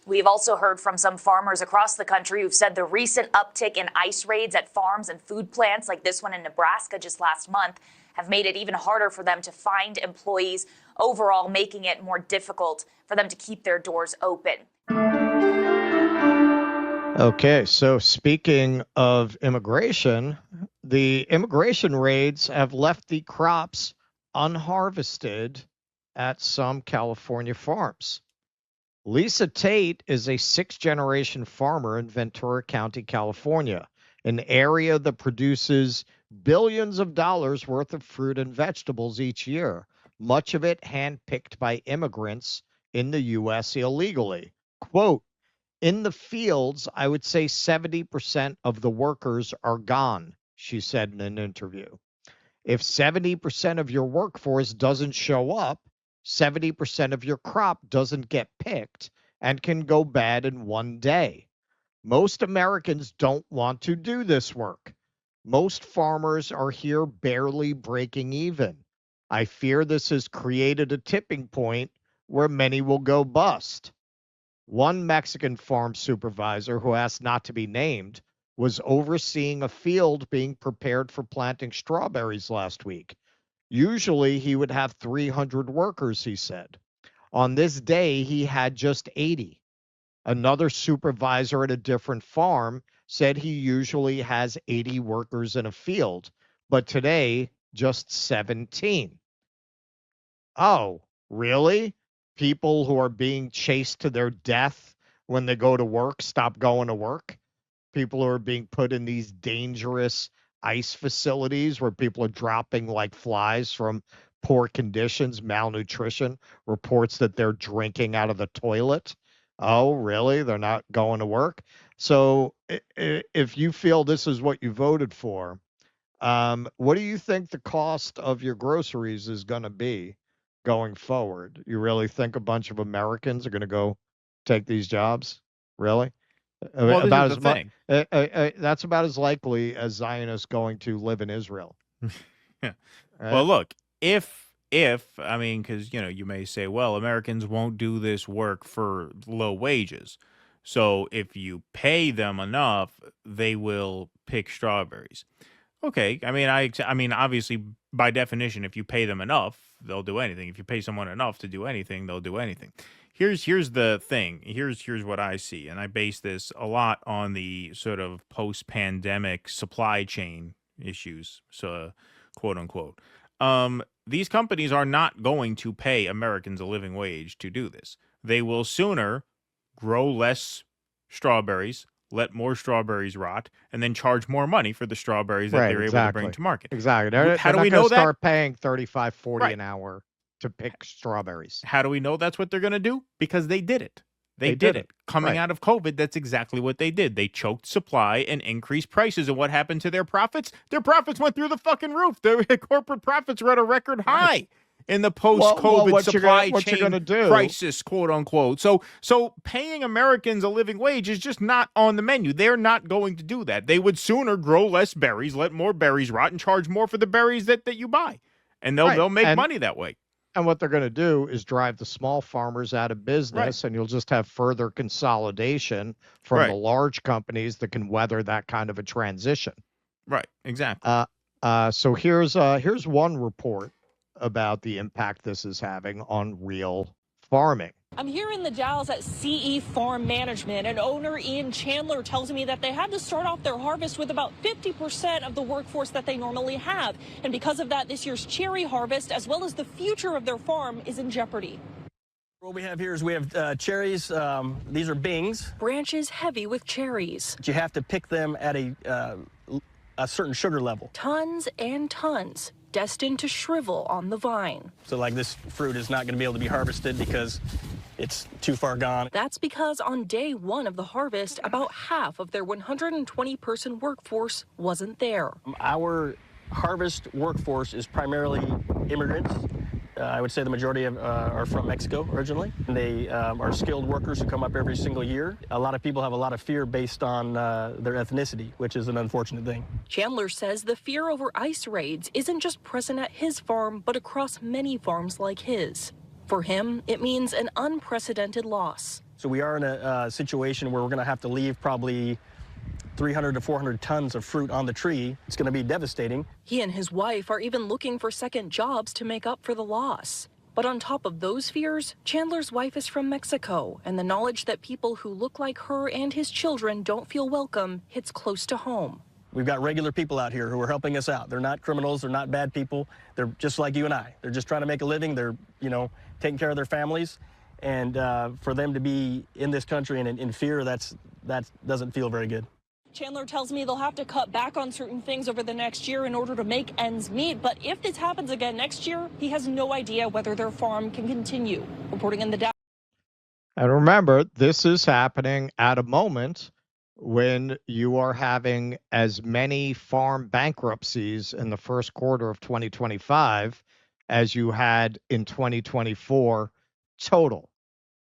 We've also heard from some farmers across the country who've said the recent uptick in ICE raids at farms and food plants, like this one in Nebraska just last month, have made it even harder for them to find employees, overall making it more difficult for them to keep their doors open. Okay, so speaking of immigration, the immigration raids have left the crops unharvested at some California farms. Lisa Tate is a sixth-generation farmer in Ventura County, California, an area that produces billions of dollars worth of fruit and vegetables each year, much of it handpicked by immigrants in the U.S. illegally. Quote, "In the fields, I would say 70% of the workers are gone," she said in an interview. If 70% of your workforce doesn't show up, 70% of your crop doesn't get picked and can go bad in one day. Most Americans don't want to do this work. Most farmers are here barely breaking even. I fear this has created a tipping point where many will go bust. One Mexican farm supervisor, who asked not to be named, was overseeing a field being prepared for planting strawberries last week. Usually he would have 300 workers, he said. On this day, he had just 80. Another supervisor at a different farm said he usually has 80 workers in a field, but today, just 17. Oh, really? People who are being chased to their death when they go to work stop going to work? People who are being put in these dangerous ICE facilities where people are dropping like flies from poor conditions, malnutrition, reports that they're drinking out of the toilet. Oh, really? They're not going to work? So if you feel this is what you voted for, what do you think the cost of your groceries is going to be going forward? You really think a bunch of Americans are going to go take these jobs? Really? Well, this is the thing. That's about as likely as Zionists going to live in Israel. Yeah. Well, look, if I mean, because you may say, well, Americans won't do this work for low wages, so if you pay them enough, they will pick strawberries. Okay, I mean, obviously, by definition, if you pay them enough, they'll do anything. If you pay someone enough to do anything, they'll do anything. Here's the thing. Here's what I see, and I base this a lot on the sort of post-pandemic supply chain issues, so quote unquote. These companies are not going to pay Americans a living wage to do this. They will sooner grow less strawberries, let more strawberries rot, and then charge more money for the strawberries that they're able to bring to market. Exactly. How do we know that? Start paying $35, $40 an hour to pick strawberries. How do we know that's what they're going to do? Because they did it. They did it. Coming out of COVID, that's exactly what they did. They choked supply and increased prices. And what happened to their profits? Their profits went through the fucking roof. Their corporate profits were at a record high in the post-COVID supply chain crisis, quote unquote. So paying Americans a living wage is just not on the menu. They're not going to do that. They would sooner grow less berries, let more berries rot, and charge more for the berries that you buy. And they'll make money that way. And what they're going to do is drive the small farmers out of business, and you'll just have further consolidation from the large companies that can weather that kind of a transition. Right, exactly. So here's one report about the impact this is having on real farming. I'm here in the Dalles at CE Farm Management, and owner Ian Chandler tells me that they had to start off their harvest with about 50% of the workforce that they normally have. And because of that, this year's cherry harvest, as well as the future of their farm, is in jeopardy. What we have here is we have cherries. These are bings. Branches heavy with cherries. You have to pick them at a certain sugar level. Tons and tons, destined to shrivel on the vine. So like this fruit is not going to be able to be harvested because it's too far gone. That's because on day one of the harvest, about half of their 120-person workforce wasn't there. Our harvest workforce is primarily immigrants. I would say the majority are from Mexico originally. They are skilled workers who come up every single year. A lot of people have a lot of fear based on their ethnicity, which is an unfortunate thing. Chandler says the fear over ICE raids isn't just present at his farm, but across many farms like his. For him, it means an unprecedented loss. So we are in a situation where we're going to have to leave probably 300 to 400 tons of fruit on the tree. It's going to be devastating. He and his wife are even looking for second jobs to make up for the loss. But on top of those fears, Chandler's wife is from Mexico, and the knowledge that people who look like her and his children don't feel welcome hits close to home. We've got regular people out here who are helping us out. They're not criminals. They're not bad people. They're just like you and I. They're just trying to make a living. They're, taking care of their families. And for them to be in this country and in fear, that doesn't feel very good. Chandler tells me they'll have to cut back on certain things over the next year in order to make ends meet. But if this happens again next year, he has no idea whether their farm can continue. Reporting in the Dallas. And remember, this is happening at a moment when you are having as many farm bankruptcies in the first quarter of 2025 as you had in 2024 total.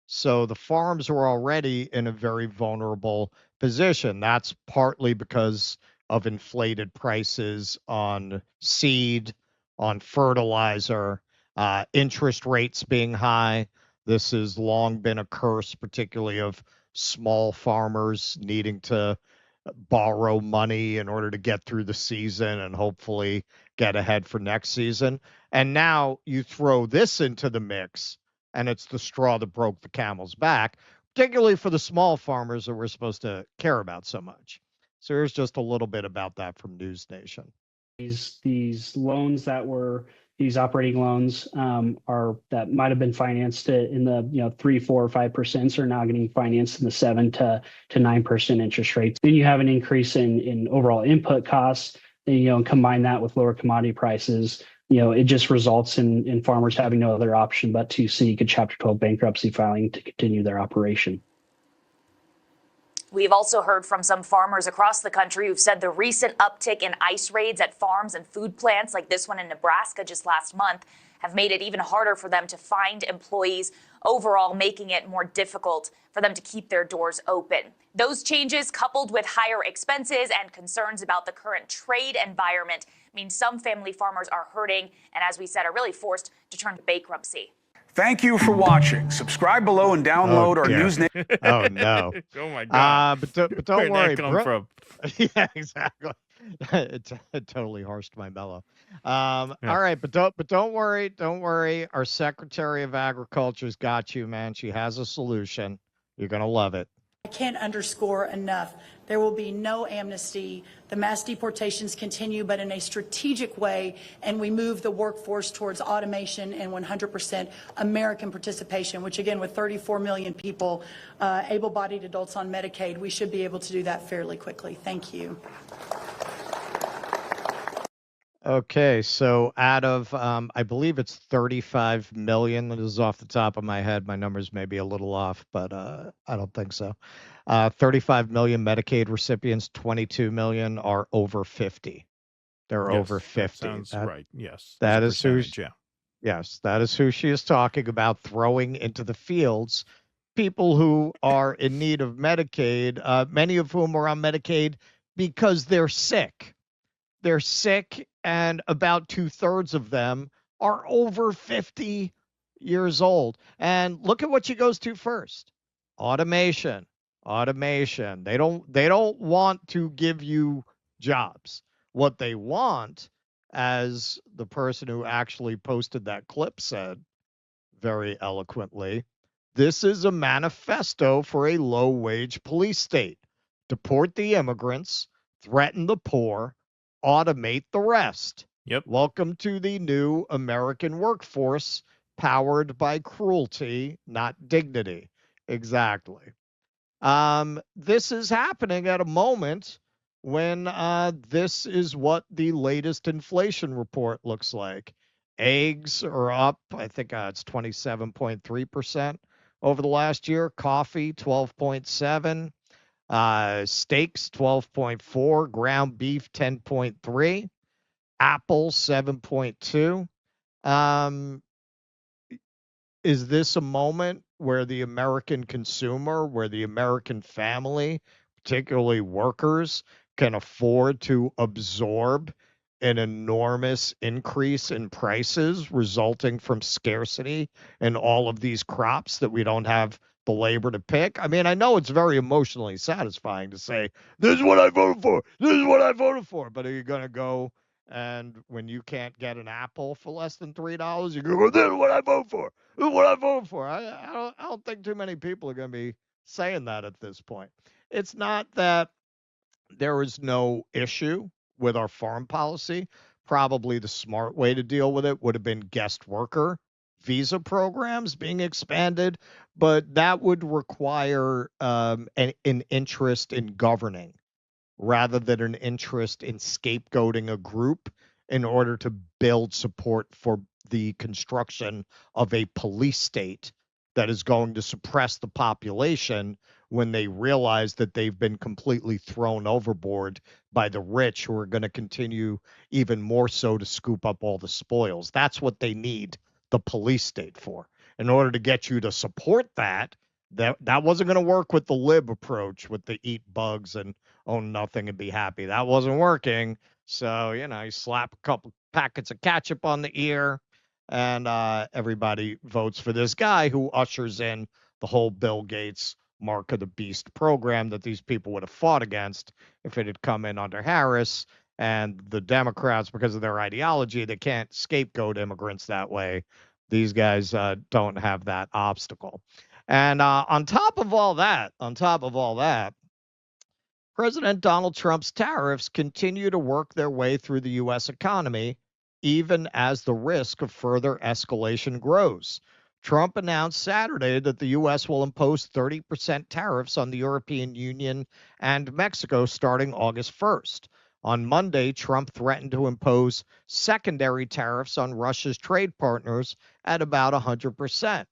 So the farms are already in a very vulnerable position. That's partly because of inflated prices on seed, on fertilizer, interest rates being high. This has long been a curse, particularly of small farmers needing to borrow money in order to get through the season and hopefully get ahead for next season. And now you throw this into the mix, and it's the straw that broke the camel's back, particularly for the small farmers that we're supposed to care about so much. So here's just a little bit about that from News Nation. These loans that were these operating loans are that might have been financed in the 3, 4, or 5% are now getting financed in the 7 to 9% interest rates. Then you have an increase in overall input costs. Then combine that with lower commodity prices. It just results in farmers having no other option but to seek a Chapter 12 bankruptcy filing to continue their operation. We've also heard from some farmers across the country who've said the recent uptick in ICE raids at farms and food plants, like this one in Nebraska just last month, have made it even harder for them to find employees, overall making it more difficult for them to keep their doors open. Those changes, coupled with higher expenses and concerns about the current trade environment, mean some family farmers are hurting and, as we said, are really forced to turn to bankruptcy. Thank you for watching. Subscribe below and download our news. Oh, no. Oh, my God. But don't worry. Where'd that come from? Yeah, exactly. It totally harshed my mellow. All right, but don't worry. Don't worry. Our Secretary of Agriculture's got you, man. She has a solution. You're going to love it. I can't underscore enough. There will be no amnesty. The mass deportations continue, but in a strategic way, and we move the workforce towards automation and 100% American participation, which again, with 34 million people, able-bodied adults on Medicaid, we should be able to do that fairly quickly. Thank you. Okay, so out of, I believe it's 35 million. This is off the top of my head. My numbers may be a little off, but I don't think so. 35 million Medicaid recipients, 22 million are over 50. They're over 50. That sounds right. Yes. That is who. Yeah. Yes, that is who she is talking about, throwing into the fields people who are in need of Medicaid, many of whom are on Medicaid because they're sick. They're sick, and about 2/3 of them are over 50 years old. And look at what she goes to first. Automation. They don't want to give you jobs. What they want, as the person who actually posted that clip said very eloquently, this is a manifesto for a low-wage police state. Deport the immigrants, threaten the poor, automate the rest. Yep. Welcome to the new American workforce powered by cruelty, not dignity. Exactly. This is happening at a moment when this is what the latest inflation report looks like. Eggs are up, I think it's 27.3% over the last year. Coffee, 12.7%. Steaks 12.4, ground beef 10.3, apples 7.2. Is this a moment where the American consumer, where the American family, particularly workers, can afford to absorb an enormous increase in prices resulting from scarcity in all of these crops that we don't have belabor the pick. I mean, I know it's very emotionally satisfying to say, this is what I voted for. This is what I voted for. But are you going to go and when you can't get an apple for less than $3, you're going to go, this is what I vote for. This is what I voted for. I don't think too many people are going to be saying that at this point. It's not that there is no issue with our foreign policy. Probably the smart way to deal with it would have been guest worker visa programs being expanded, but that would require an interest in governing rather than an interest in scapegoating a group in order to build support for the construction of a police state that is going to suppress the population when they realize that they've been completely thrown overboard by the rich who are going to continue even more so to scoop up all the spoils. That's what they need the police state for. In order to get you to support that wasn't going to work with the lib approach with the eat bugs and own nothing and be happy. That wasn't working. So, you slap a couple packets of ketchup on the ear and everybody votes for this guy who ushers in the whole Bill Gates mark of the beast program that these people would have fought against if it had come in under Harris. And the Democrats, because of their ideology, they can't scapegoat immigrants that way. These guys don't have that obstacle. And on top of all that, President Donald Trump's tariffs continue to work their way through the U.S. economy, even as the risk of further escalation grows. Trump announced Saturday that the U.S. will impose 30% tariffs on the European Union and Mexico starting August 1st. On Monday, Trump threatened to impose secondary tariffs on Russia's trade partners at about 100%.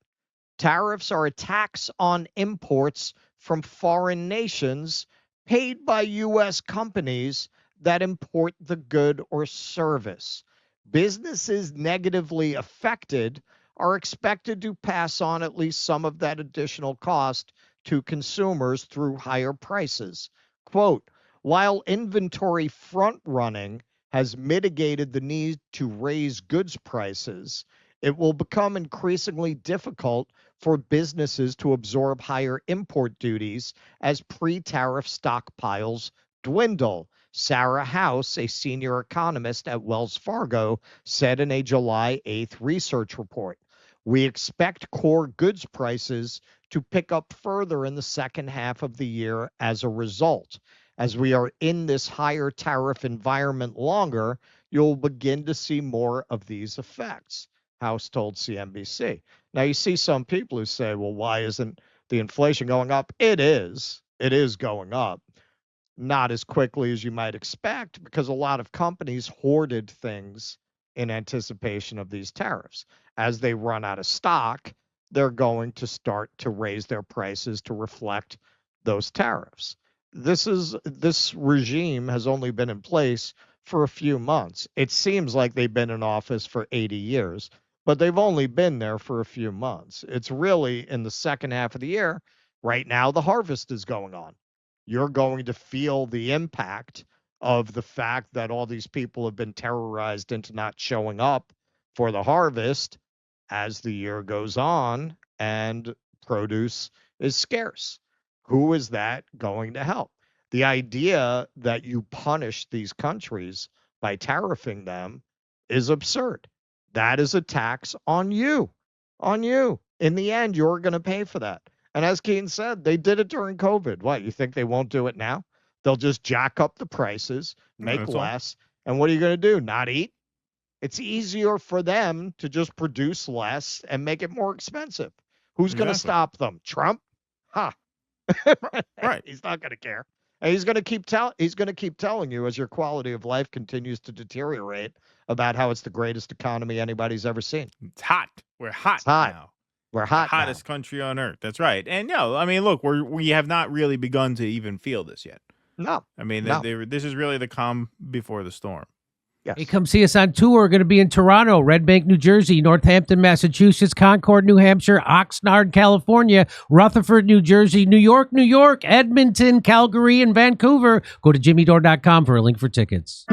Tariffs are a tax on imports from foreign nations paid by U.S. companies that import the good or service. Businesses negatively affected are expected to pass on at least some of that additional cost to consumers through higher prices. Quote, while inventory front-running has mitigated the need to raise goods prices, it will become increasingly difficult for businesses to absorb higher import duties as pre-tariff stockpiles dwindle. Sarah House, a senior economist at Wells Fargo, said in a July 8th research report. We expect core goods prices to pick up further in the second half of the year as a result. As we are in this higher tariff environment longer, you'll begin to see more of these effects, House told CNBC. Now, you see some people who say, well, why isn't the inflation going up? It is. It is going up. Not as quickly as you might expect because a lot of companies hoarded things in anticipation of these tariffs. As they run out of stock, they're going to start to raise their prices to reflect those tariffs. This regime has only been in place for a few months. It seems like they've been in office for 80 years, but they've only been there for a few months. It's really in the second half of the year. Right now, the harvest is going on. You're going to feel the impact of the fact that all these people have been terrorized into not showing up for the harvest as the year goes on and produce is scarce. Who is that going to help? The idea that you punish these countries by tariffing them is absurd. That is a tax on you. On you. In the end, you're going to pay for that. And as Keaton said, they did it during COVID. What, you think they won't do it now? They'll just jack up the prices, make less. And what are you going to do? Not eat? It's easier for them to just produce less and make it more expensive. Who's going to stop them? Trump? Huh. Right. He's not going to care. And he's going to keep telling you as your quality of life continues to deteriorate about how it's the greatest economy anybody's ever seen. It's hot. We're hot, now. We're hot. The hottest country on earth. That's right. And no, I mean, look, we have not really begun to even feel this yet. No. I mean, this is really the calm before the storm. Yes. Hey, come see us on tour. We're going to be in Toronto, Red Bank, New Jersey, Northampton, Massachusetts, Concord, New Hampshire, Oxnard, California, Rutherford, New Jersey, New York, Edmonton, Calgary, and Vancouver. Go to jimmydore.com for a link for tickets.